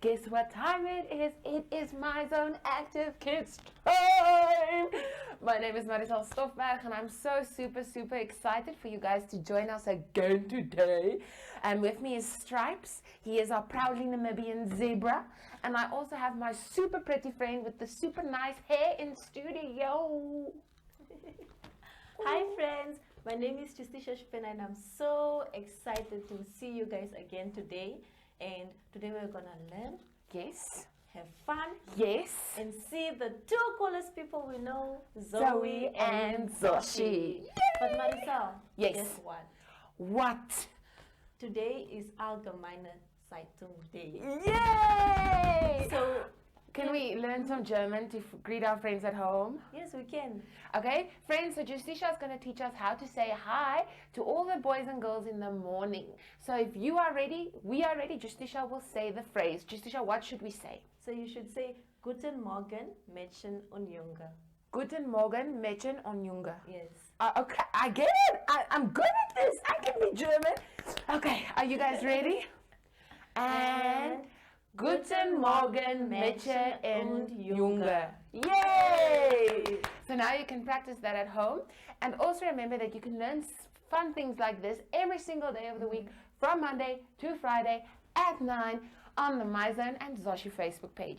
Guess what time it is? It is My Zone Active Kids time! My name is Marisol Stoffberg and I'm so super excited for you guys to join us again today. And with me is Stripes. He is our proudly Namibian zebra. And I also have my super pretty friend with the super nice hair in studio. Hi friends, my name is Zoshy and I'm so excited to see you guys again today. And today we're gonna learn, Yes. have fun, Yes. and see the two coolest people we know, Zoe and Zoshy. But Marisol, Yes. guess what? What? Today is Allgemeine Zeitung Day. Yay! So, Can we learn some German to greet our friends at home? yes, we can. Okay, friends, so Justisha is going to teach us how to say hi to all the boys and girls in the morning. So if you are ready, we are ready, Justisha will say the phrase. Justisha, what should we say? So you should say, Guten Morgen, Mädchen und Junge. Guten Morgen, Mädchen und Junge. Yes. Okay, I get it. I'm good at this. I can be German. Okay, are you guys ready? And Guten Morgen, Mädchen und Junge. Yay! So now you can practice that at home. And also remember that you can learn fun things like this every single day of the week from Monday to Friday at 9 on the My Zone and Zoshy Facebook page.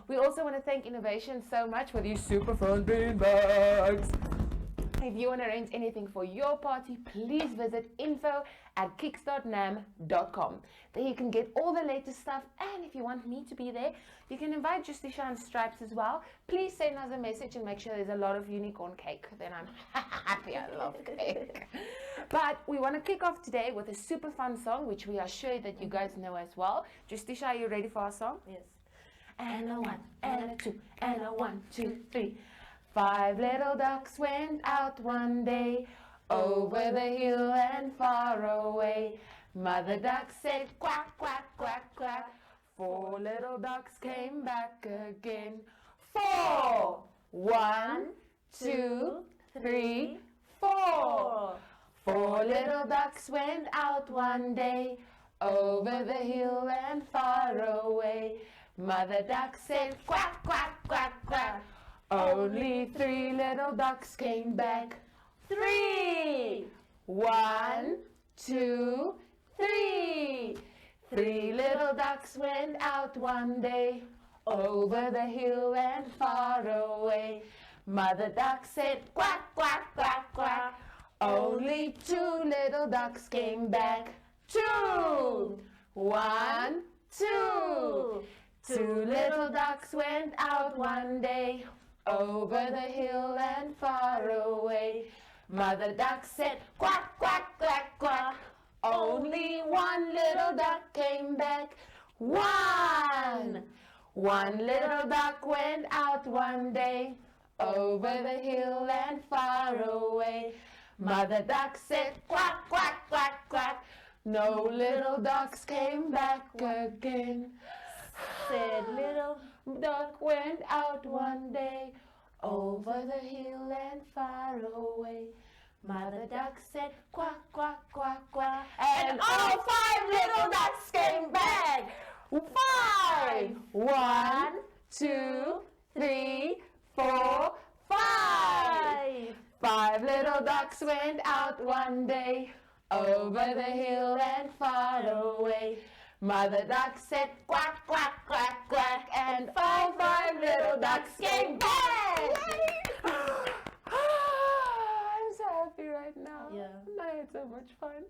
We also want to thank Innovation so much for these super fun bean bags. If you want to arrange anything for your party, please visit info@kickstart.nam.com. There you can get all the latest stuff, and if you want me to be there, you can invite Justisha and Stripes as well. Please send us a message and make sure there's a lot of unicorn cake. Then I'm happy. I love cake. But we want to kick off today with a super fun song, which we are sure that you guys know as well. Justisha, are you ready for our song? Yes. And a 1, and a 2, and a 1, 2, 3. 5 little ducks went out one day, over the hill and far away. Mother duck said quack, quack, quack, quack. 4 little ducks came back again. 4! 1, 2, 3, 4. 4 little ducks went out one day, over the hill and far away. Mother duck said quack, quack, quack, quack. Only 3 little ducks came back. 3! 1, 2, 3. 3 little ducks went out one day, over the hill and far away. Mother duck said quack, quack, quack, quack. Only 2 little ducks came back. 2! 1, 2. 2 little ducks went out one day, over the hill and far away. Mother duck said quack, quack, quack, quack. Only 1 little duck came back. 1! 1 little duck went out one day, over the hill and far away. Mother duck said quack, quack, quack, quack. No little ducks came back again. Said little duck went out one day, over the hill and far away. Mother duck said quack, quack, quack, quack. And all 5 little ducks came back. 5! 1, 2, 3, 4, 5. 5 little ducks went out one day, over the hill and far away. Mother duck said quack, quack, quack, quack, and 5 little ducks came back. I'm so happy right now. Yeah. I had so much fun.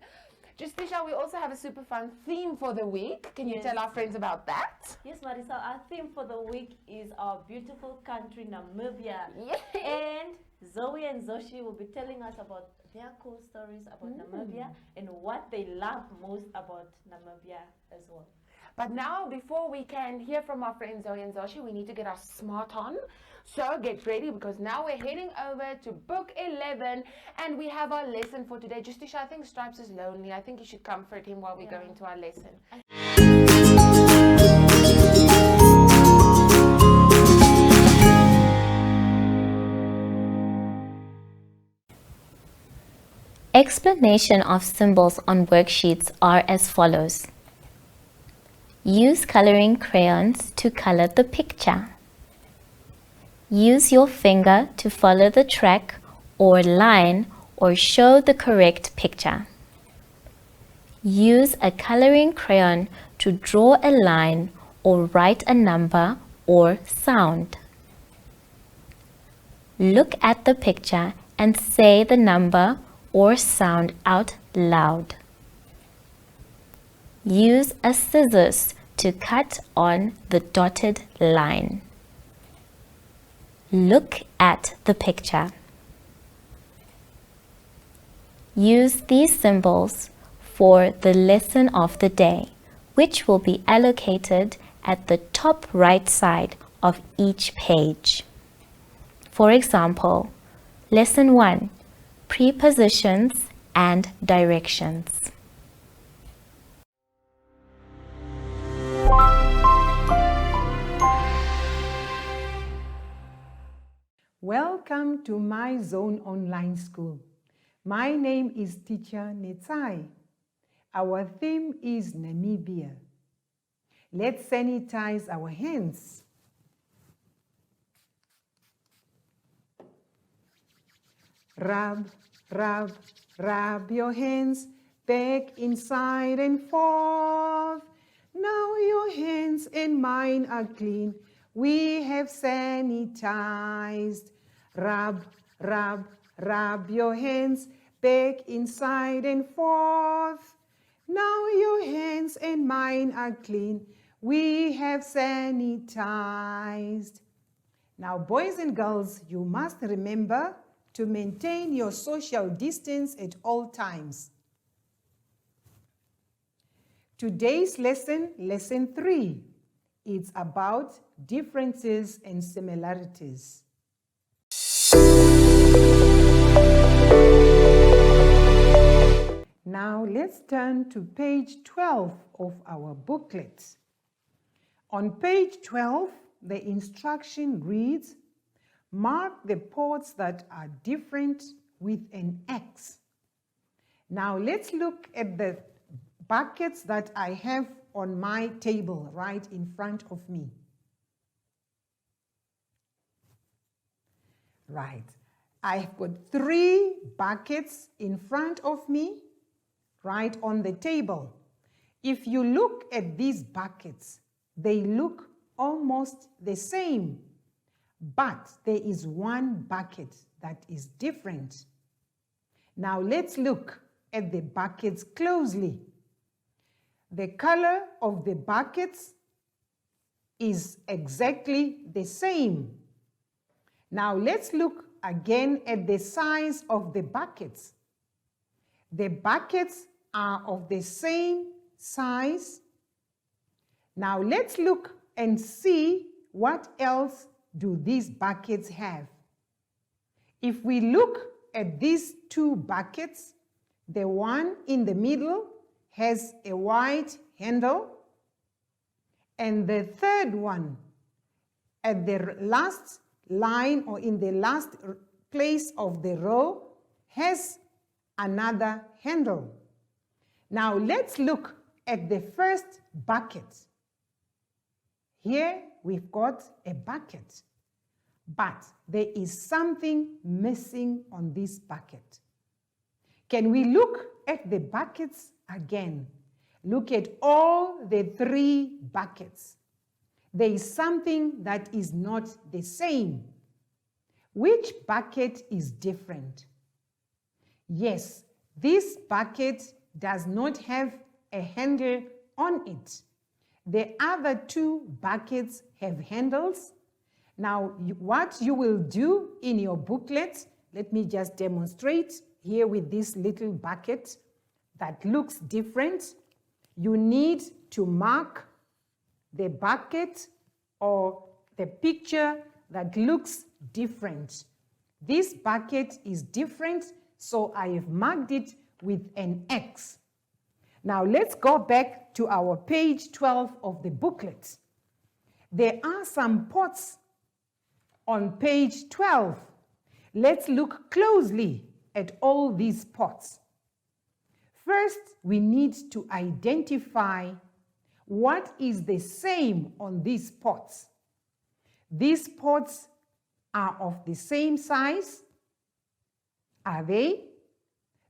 Justisha, we also have a super fun theme for the week. Can you Yes. tell our friends about that? Yes, Marisol, our theme for the week is our beautiful country, Namibia. Yay. And Zoe and Zoshy will be telling us about their cool stories about Namibia and what they love most about Namibia as well. But now, before we can hear from our friends Zoe and Zoshy, we need to get our smart on. So get ready, because now we're heading over to book 11 and we have our lesson for today. Justisha, I think Stripes is lonely. I think you should comfort him while we go into our lesson. Explanation of symbols on worksheets are as follows. Use coloring crayons to color the picture. Use your finger to follow the track or line or show the correct picture. Use a coloring crayon to draw a line or write a number or sound. Look at the picture and say the number or sound out loud. Use a scissors to cut on the dotted line. Look at the picture. Use these symbols for the lesson of the day, which will be allocated at the top right side of each page. For example, Lesson 1, Prepositions and Directions. Welcome to my Zone Online School. My name is Teacher Netsai. Our theme is Namibia. Let's sanitize our hands. Rub, rub, rub your hands back, inside and forth. Now your hands and mine are clean. We have sanitized. Rub, rub, rub your hands back, inside and forth. Now your hands and mine are clean. We have sanitized. Now, boys and girls, you must remember to maintain your social distance at all times. Today's lesson, Lesson 3, it's about differences and similarities. Now let's turn to page 12 of our booklet. On page 12, the instruction reads, mark the pots that are different with an X. Now let's look at the buckets that I have on my table right in front of me. Right, I've got 3 buckets in front of me, right on the table. If you look at these buckets, they look almost the same, but there is one bucket that is different. Now let's look at the buckets closely. The color of the buckets is exactly the same. Now let's look again at the size of the buckets. The buckets are of the same size. Now let's look and see what else do these buckets have. If we look at these 2 buckets, the one in the middle has a white handle, and the third one at the last line or in the last place of the row has another handle. Now let's look at the first bucket. Here we've got a bucket, but there is something missing on this bucket. Can we look at the buckets again? Look at all the 3 buckets. There is something that is not the same. Which bucket is different? Yes, this bucket does not have a handle on it. The other 2 buckets have handles. Now, what you will do in your booklet, let me just demonstrate here with this little bucket that looks different. You need to mark the bucket or the picture that looks different. This bucket is different, so I have marked it with an X. Now let's go back to our page 12 of the booklet. There are some pots on page 12. Let's look closely at all these pots. First, we need to identify what is the same on these pots. These pots are of the same size. Are they?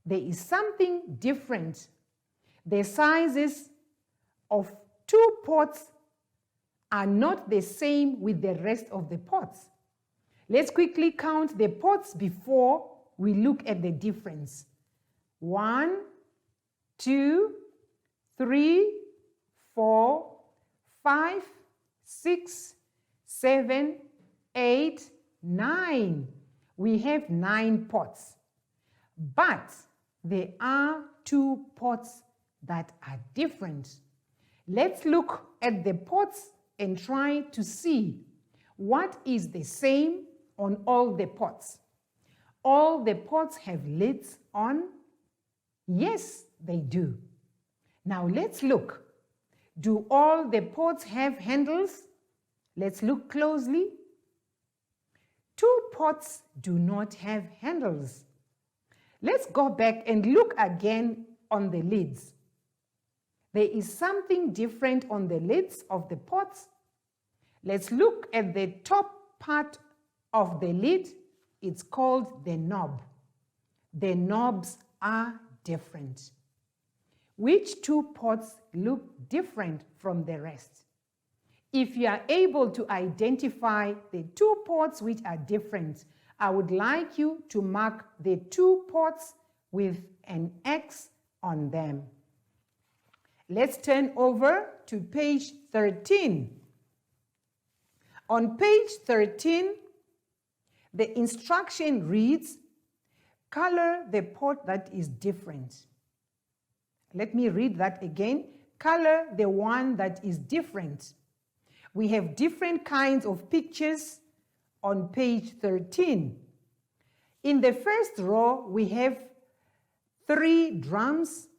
There is something different. The sizes of two pots are not the same with the rest of the pots. Let's quickly count the pots before we look at the difference. 1, 2, 3, 4, 5, 6, 7, 8, 9. We have 9 pots. But there are 2 pots that are different. Let's look at the pots and try to see what is the same on all the pots. All the pots have lids on? Yes, they do. Now let's look. Do all the pots have handles? Let's look closely. 2 pots do not have handles. Let's go back and look again on the lids. There is something different on the lids of the pots. Let's look at the top part of the lid. It's called the knob. The knobs are different. Which 2 pots look different from the rest? If you are able to identify the 2 pots which are different, I would like you to mark the 2 pots with an X on them. Let's turn over to page 13. On page 13, the instruction reads, color the pot that is different. Let me read that again. Color the one that is different. We have different kinds of pictures on page 13. In the first row, we have 3 drums.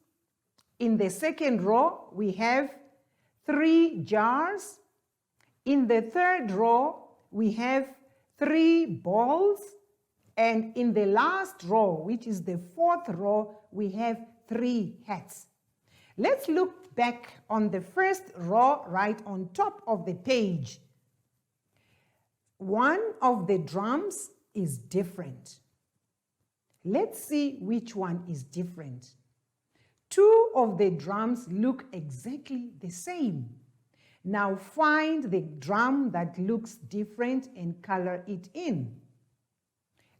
In the second row, we have 3 jars. In the third row, we have 3 balls. And in the last row, which is the 4th row, we have 3 hats. Let's look back on the first row right on top of the page. One of the drums is different. Let's see which one is different. 2 of the drums look exactly the same. Now find the drum that looks different and color it in.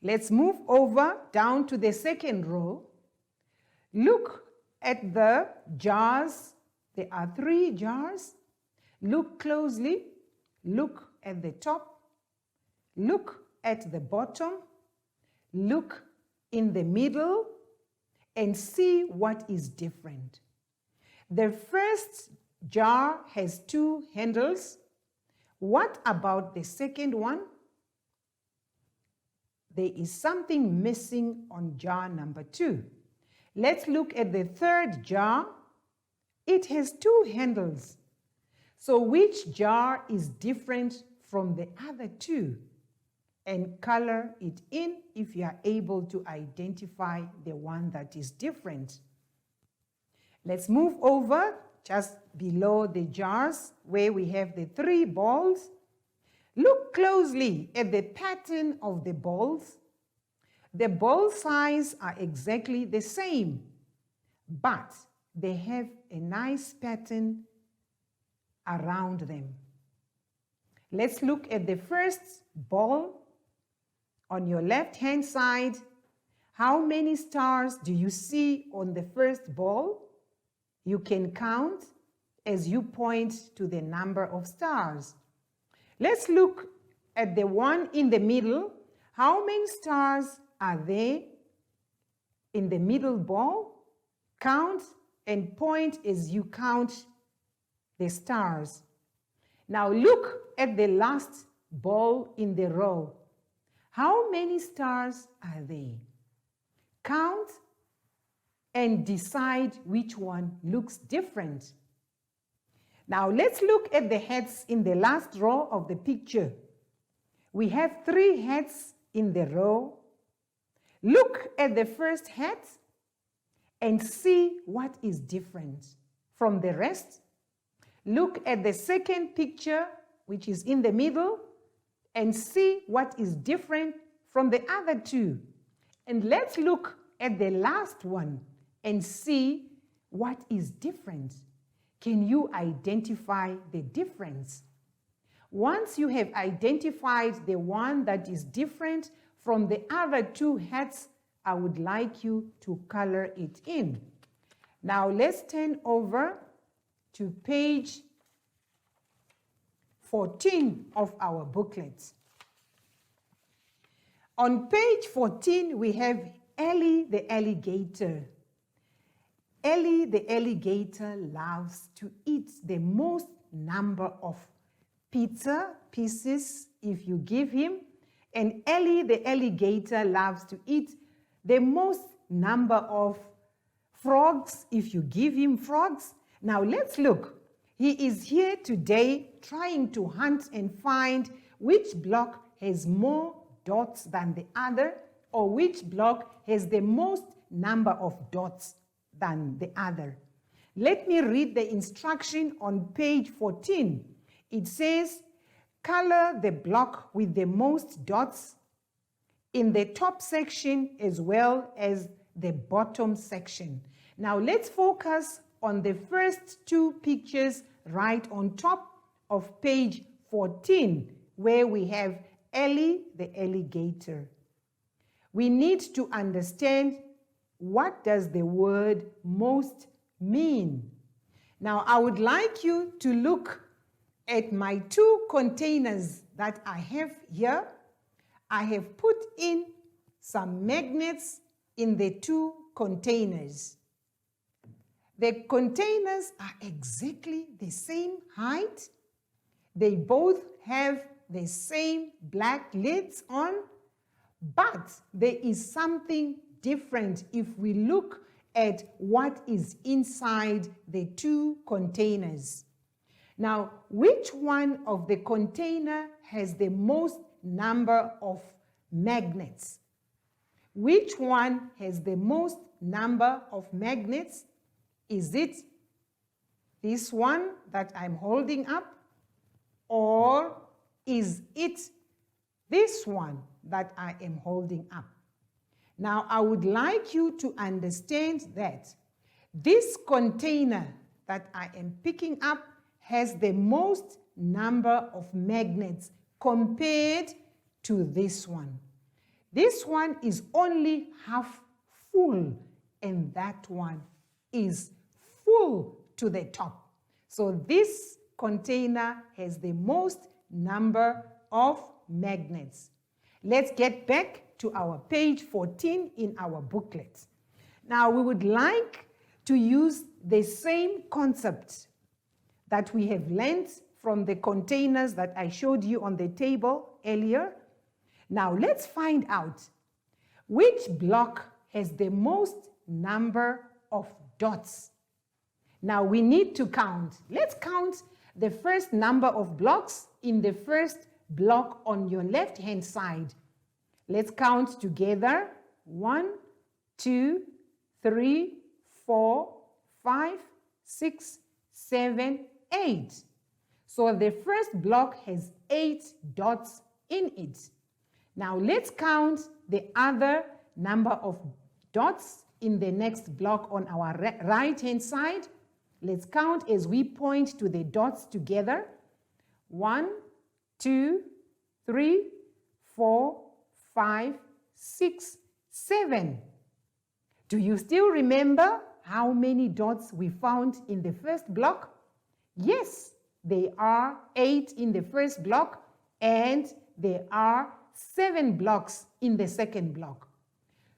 Let's move over down to the second row. Look at the jars. There are 3 jars. Look closely. Look at the top. Look at the bottom. Look in the middle and see what is different. The first jar has 2 handles. What about the second one? There is something missing on jar number 2. Let's look at the third jar. It has 2 handles. So which jar is different from the other 2? And color it in if you are able to identify the one that is different. Let's move over just below the jars where we have the 3 balls. Look closely at the pattern of the balls. The ball size are exactly the same, but they have a nice pattern around them. Let's look at the first ball. On your left-hand side, how many stars do you see on the first ball? You can count as you point to the number of stars. Let's look at the one in the middle. How many stars are there in the middle ball? Count and point as you count the stars. Now look at the last ball in the row. How many stars are there? Count and decide which one looks different. Now let's look at the heads in the last row of the picture. We have 3 heads in the row. Look at the first head and see what is different from the rest. Look at the second picture, which is in the middle, and see what is different from the other 2. And let's look at the last one and see what is different. Can you identify the difference? Once you have identified the one that is different from the other 2 heads, I would like you to color it in. Now let's turn over to page 14 of our booklet. On page 14, we have Ellie the alligator. Ellie the alligator loves to eat the most number of pizza pieces if you give him, and Ellie the alligator loves to eat the most number of frogs if you give him frogs. Now let's look. He is here today trying to hunt and find which block has more dots than the other, or which block has the most number of dots than the other. Let me read the instruction on page 14. It says, color the block with the most dots in the top section as well as the bottom section. Now let's focus on the first 2 pictures right on top of page 14, where we have Ellie the alligator. We need to understand, what does the word most mean? Now I would like you to look at my 2 containers that I have here. I have put in some magnets in the 2 containers. The containers are exactly the same height. They both have the same black lids on, but there is something different if we look at what is inside the 2 containers. Now, which one of the container has the most number of magnets? Which one has the most number of magnets? Is it this one that I'm holding up, or is it this one that I am holding up? Now, I would like you to understand that this container that I am picking up has the most number of magnets compared to this one. This one is only half full, and that one is full to the top. So this container has the most number of magnets. Let's get back to our page 14 in our booklet. Now we would like to use the same concept that we have learned from the containers that I showed you on the table earlier. Now let's find out which block has the most number of dots. Now we need to count. Let's count the first number of blocks in the first block on your left-hand side. Let's count together. 1, 2, 3, 4, 5, 6, 7, 8. So the first block has 8 dots in it. Now let's count the other number of dots in the next block on our right-hand side. Let's count as we point to the dots together. 1, 2, 3, 4, 5, 6, 7. Do you still remember how many dots we found in the first block? Yes, there are 8 in the first block, and there are 7 blocks in the second block.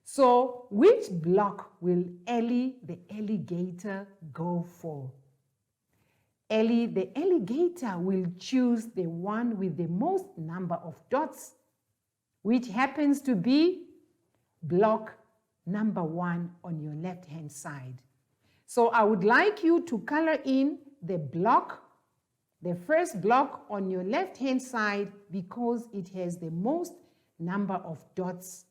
So which block will Ellie the alligator go for? Ellie, the alligator will choose the one with the most number of dots, which happens to be block number 1 on your left-hand side. So I would like you to color in the block, the first block on your left-hand side, because it has the most number of dots.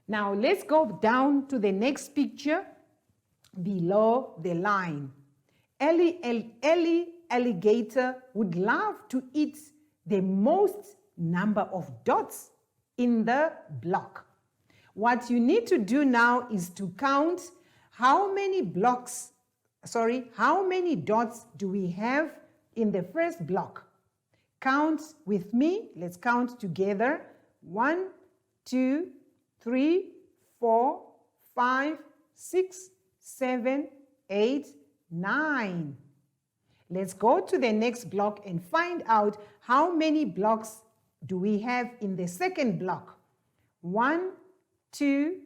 Now let's go down to the next picture below the line. Ellie alligator would love to eat the most number of dots in the block. What you need to do now is to count how many dots do we have in the first block. Count with me. Let's count together. 1, 2, 3, 4, 5, 6, 7, 8, 9. Let's go to the next block and find out how many blocks do we have in the second block. 1, 2,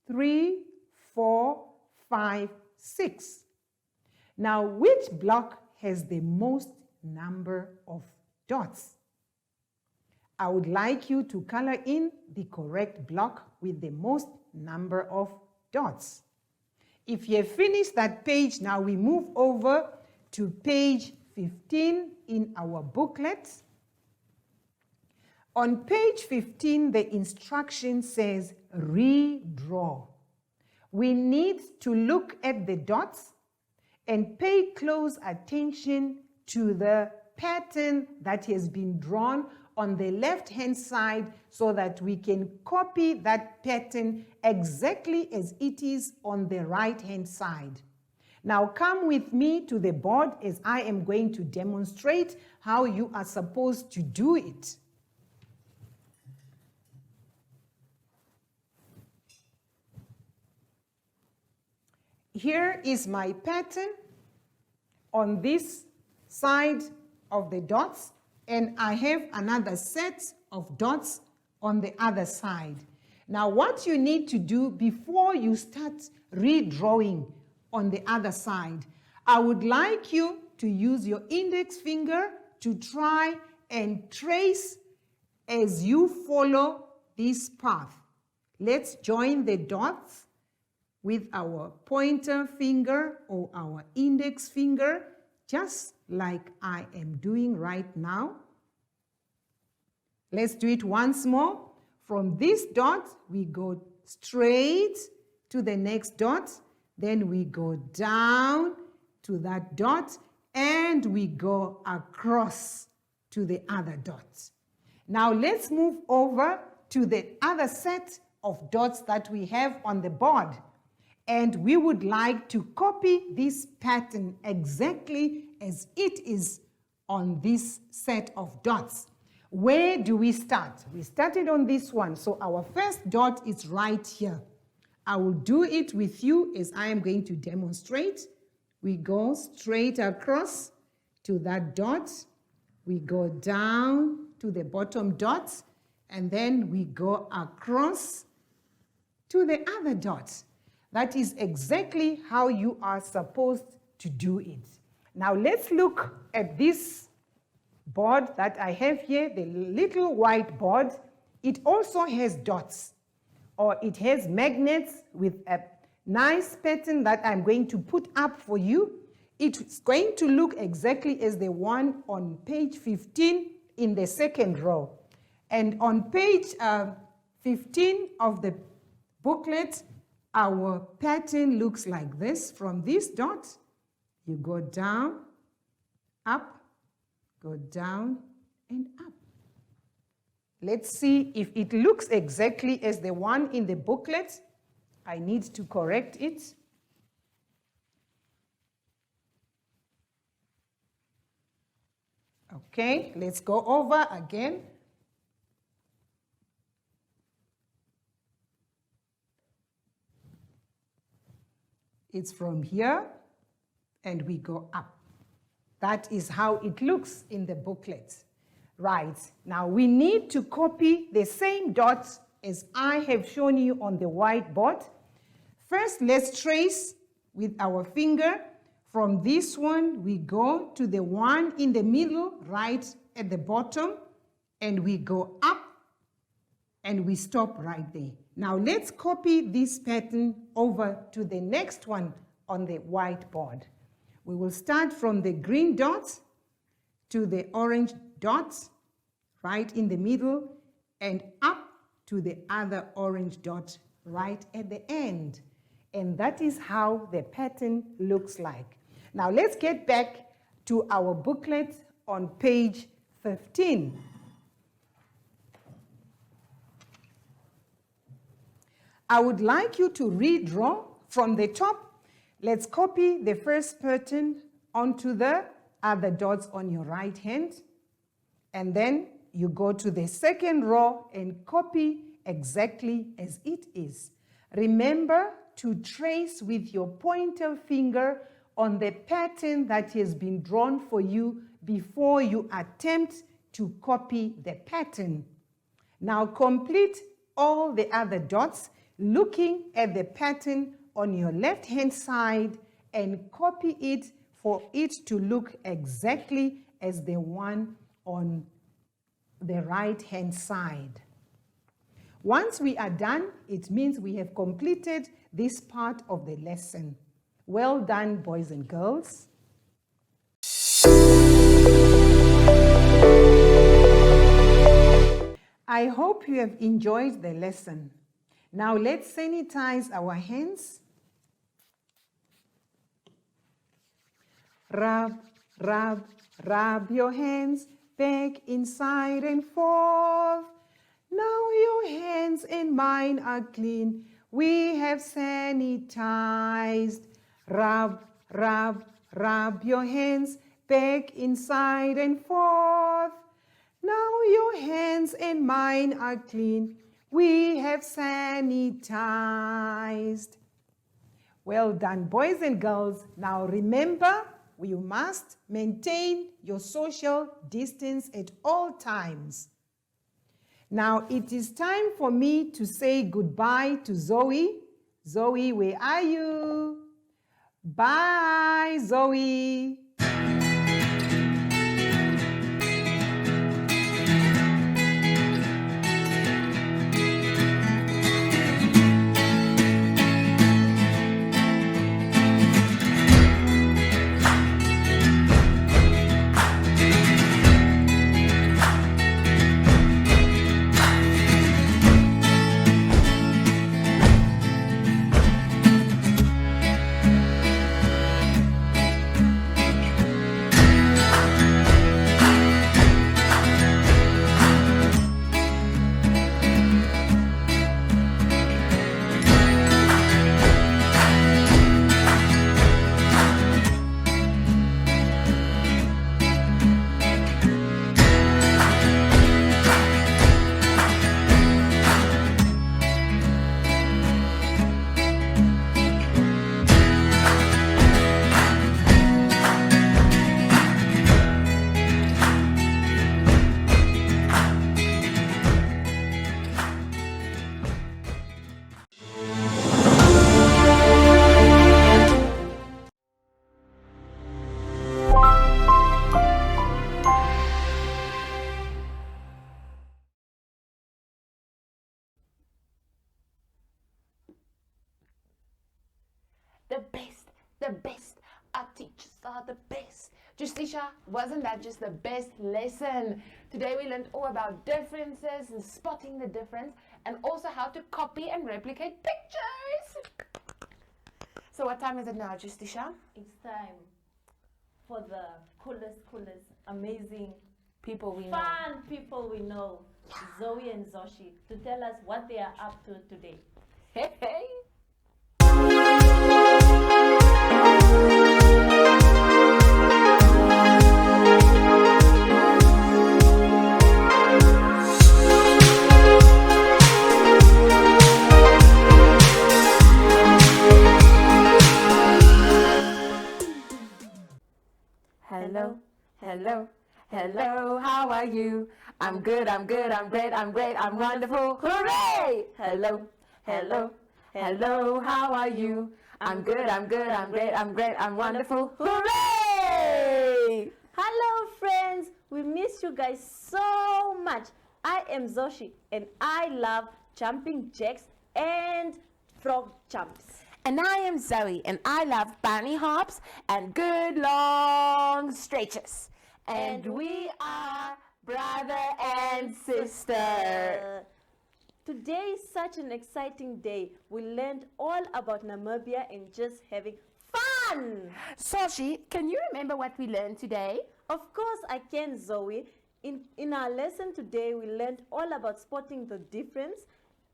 3, 4, 5, 6. Now, which block has the most number of dots? I would like you to color in the correct block with the most number of dots. If you have finished that page, now we move over to page 15 in our booklet. On page 15, the instruction says redraw. We need to look at the dots and pay close attention to the pattern that has been drawn on the left-hand side so that we can copy that pattern exactly as it is on the right-hand side. Now come with me to the board as I am going to demonstrate how you are supposed to do it. Here is my pattern on this side of the dots, and I have another set of dots on the other side. Now what you need to do before you start redrawing on the other side, I would like you to use your index finger to try and trace as you follow this path. Let's join the dots with our pointer finger or our index finger, just like I am doing right now. Let's do it once more. From this dot, we go straight to the next dot, then we go down to that dot, and we go across to the other dot. Now let's move over to the other set of dots that we have on the board. And we would like to copy this pattern exactly as it is on this set of dots. Where do we start? We started on this one, so our first dot is right here. I will do it with you as I am going to demonstrate. We go straight across to that dot. We go down to the bottom dot, and then we go across to the other dot. That is exactly how you are supposed to do it. Now let's look at this board that I have here, the little white board. It also has dots, or it has magnets with a nice pattern that I'm going to put up for you. It's going to look exactly as the one on page 15 in the second row. And on page 15 of the booklet, our pattern looks like this. From this dot, you go down, up, go down, and up. Let's see if it looks exactly as the one in the booklet. I need to correct it. Okay, let's go over again. It's from here, and we go up. That is how it looks in the booklet. Right, now we need to copy the same dots as I have shown you on the whiteboard. First, let's trace with our finger From this one, we go to the one in the middle, right at the bottom, and we go up and we stop right there. Now let's copy this pattern over to the next one on the whiteboard. We will start from the green dots to the orange dots, right in the middle, and up to the other orange dot right at the end. And that is how the pattern looks like. Now let's get back to our booklet on page 15. I would like you to redraw from the top. Let's copy the first pattern onto the other dots on your right hand. And then you go to the second row and copy exactly as it is. Remember to trace with your pointer finger on the pattern that has been drawn for you before you attempt to copy the pattern. Now complete all the other dots looking at the pattern on your left hand side and copy it for it to look exactly as the one on the right hand side. Once we are done, it means we have completed this part of the lesson. Well done, boys and girls. I hope you have enjoyed the lesson. Now let's sanitize our hands. Rub, rub, rub your hands back, inside and forth. Now your hands and mine are clean. We have sanitized. Rub, rub, rub your hands back, inside and forth. Now your hands and mine are clean. We have sanitized. Well done, boys and girls. Now remember, you must maintain your social distance at all times. Now it is time for me to say goodbye to Zoe. Zoe, where are you? Bye, Zoe. The best. Our teachers are the best. Justisha, wasn't that just the best lesson? Today we learned all about differences and spotting the difference, and also how to copy and replicate pictures. So what time is it now, Justisha? It's time for the coolest, amazing, People we know. fun people we know, Zoe and Zoshy, to tell us what they are up to today. Hey, hey. Hello, hello, hello, how are you? I'm good, I'm great, I'm wonderful, hooray! Hello, hello, hello, how are you? I'm good, I'm good, I'm great, I'm great, I'm wonderful. Hooray! Hello friends, we miss you guys so much. I am Zoshy and I love jumping jacks and frog jumps. And I am Zoe, and I love bunny hops and good long stretches. And we are brother and sister. Today is such an exciting day. We learned all about Namibia and just having fun. Zoshy, can you remember what we learned today? Of course I can, Zoe. In our lesson today, we learned all about spotting the difference.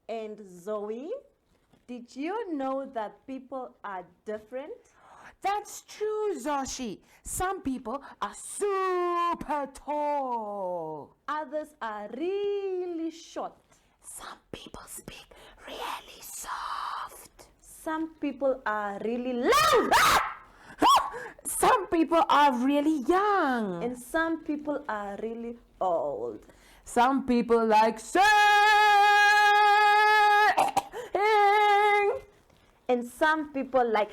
And Zoe, did you know that people are different? That's true, Zoshy. Some people are super tall. Others are really short. Some people speak really soft. Some people are really loud. Some people are really young. And some people are really old. Some people like singing. And some people like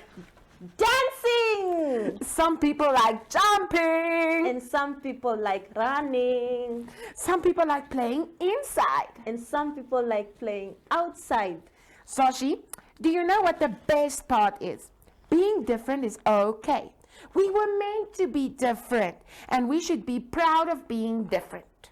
dancing. Some people like jumping. And some people like running. Some people like playing inside. And some people like playing outside. Zoshy, do you know what the best part is? Being different is okay. We were meant to be different, and we should be proud of being different.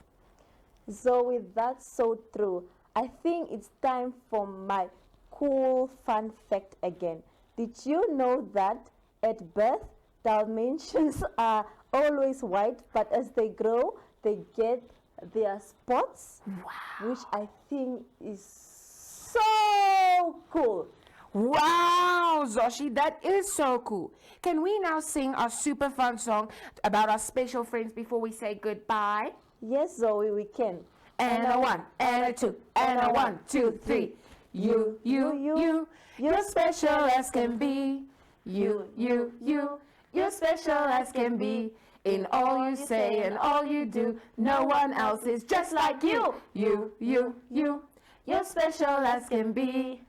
Zoe, that's so true. I think it's time for my cool fun fact again. Did you know that at birth, Dalmatians are always white, but as they grow, they get their spots? Wow. Which I think is so cool. Wow, Zoshy, that is so cool. Can we now sing our super fun song about our special friends before we say goodbye? Yes, Zoe, we can. And a one, and a two, and a 1, 2, 3. You, you're special as can be. You, you're special as can be. In all you say and all you do, no one else is just like you. You, you're special as can be.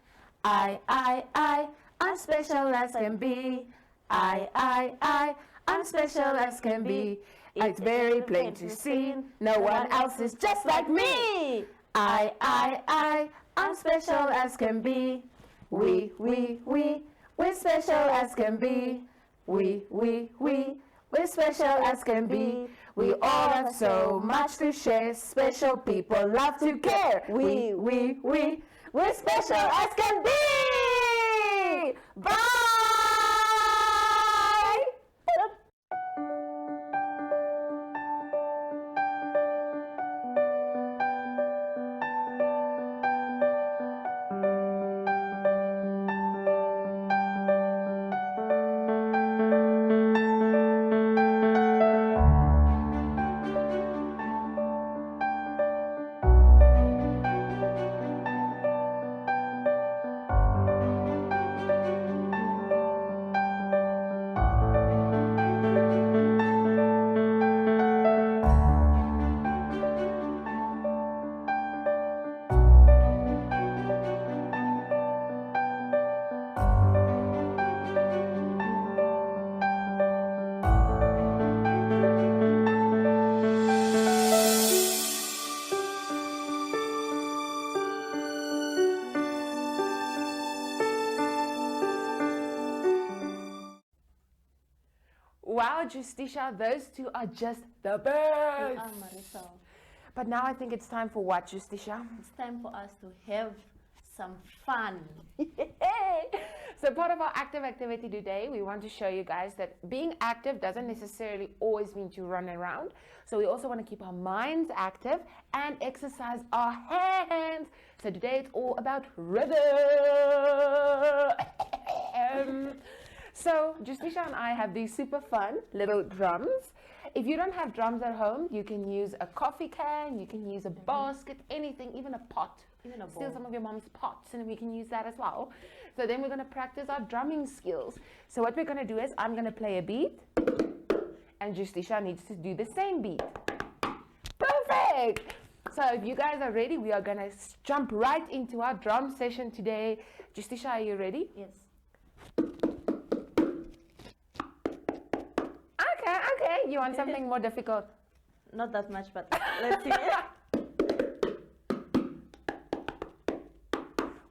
I'm special as can be. I'm special as can be. It's very plain to see. No one else is just like me. I'm special as can be. We're special as can be. We're special as can be. We all have so much to share. Special people love to care. We're special as can be. Bye. Wow, Justicia, those two are just the best. Marisol. But now I think it's time for what, Justicia? It's time for us to have some fun. So part of our active activity today, we want to show you guys that being active doesn't necessarily always mean to run around. So we also want to keep our minds active and exercise our hands. So today it's all about rhythm. So Justicia and I have these super fun little drums. If you don't have drums at home, you can use a coffee can, you can use a basket, anything, even a pot. Even a Steal bowl. some of your mom's pots and we can use that as well. So then we're going to practice our drumming skills. So what we're going to do is I'm going to play a beat and Justicia needs to do the same beat. Perfect! So if you guys are ready, we are going to jump right into our drum session today. Justicia, are you ready? Yes. You want something more difficult? Not that much, but let's see.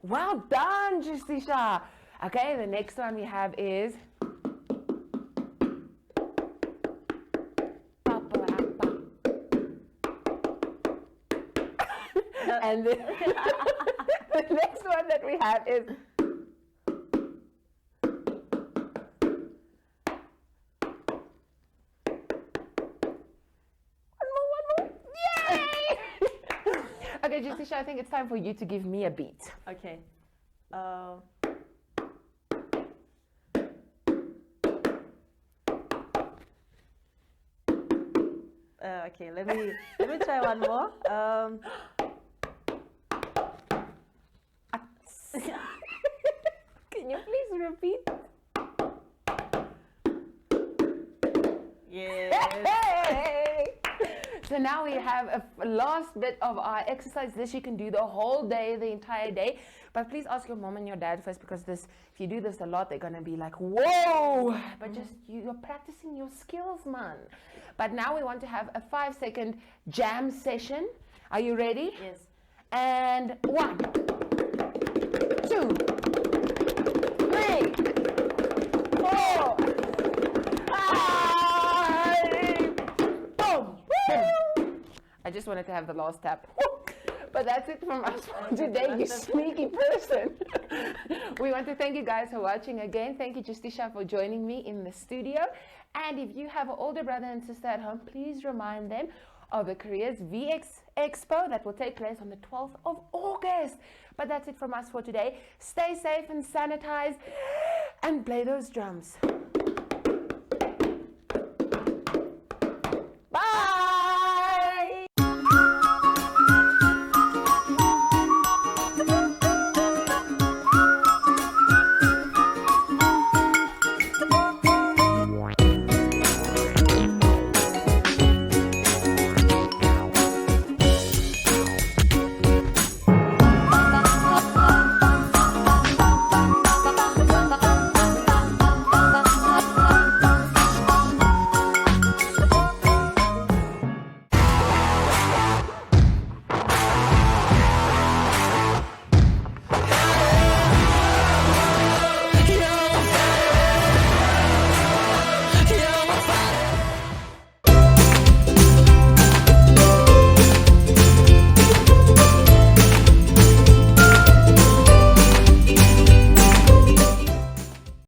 Well done, Justisha. Okay, the next one we have is and the, the next one that we have is one more. Yay! Okay, Justisha, I think it's time for you to give me a beat. Okay. Okay, let me try one more. Can you please repeat? Yes. Hey! So now we have a last bit of our exercise. This you can do the whole day, the entire day. But please ask your mom and your dad first, because this, if you do this a lot, they're gonna be like, whoa! But just you're practicing your skills, man. But now we want to have a 5-second jam session. Are you ready? Yes. And 1, 2, 3, 4, 5. Boom! Boom! I just wanted to have the last tap. But that's it from us for today, you sneaky person. We want to thank you guys for watching again. Thank you, Justisha, for joining me in the studio. And if you have an older brother and sister at home, please remind them of the Careers VX Expo that will take place on the 12th of August. But that's it from us for today. Stay safe and sanitize and play those drums.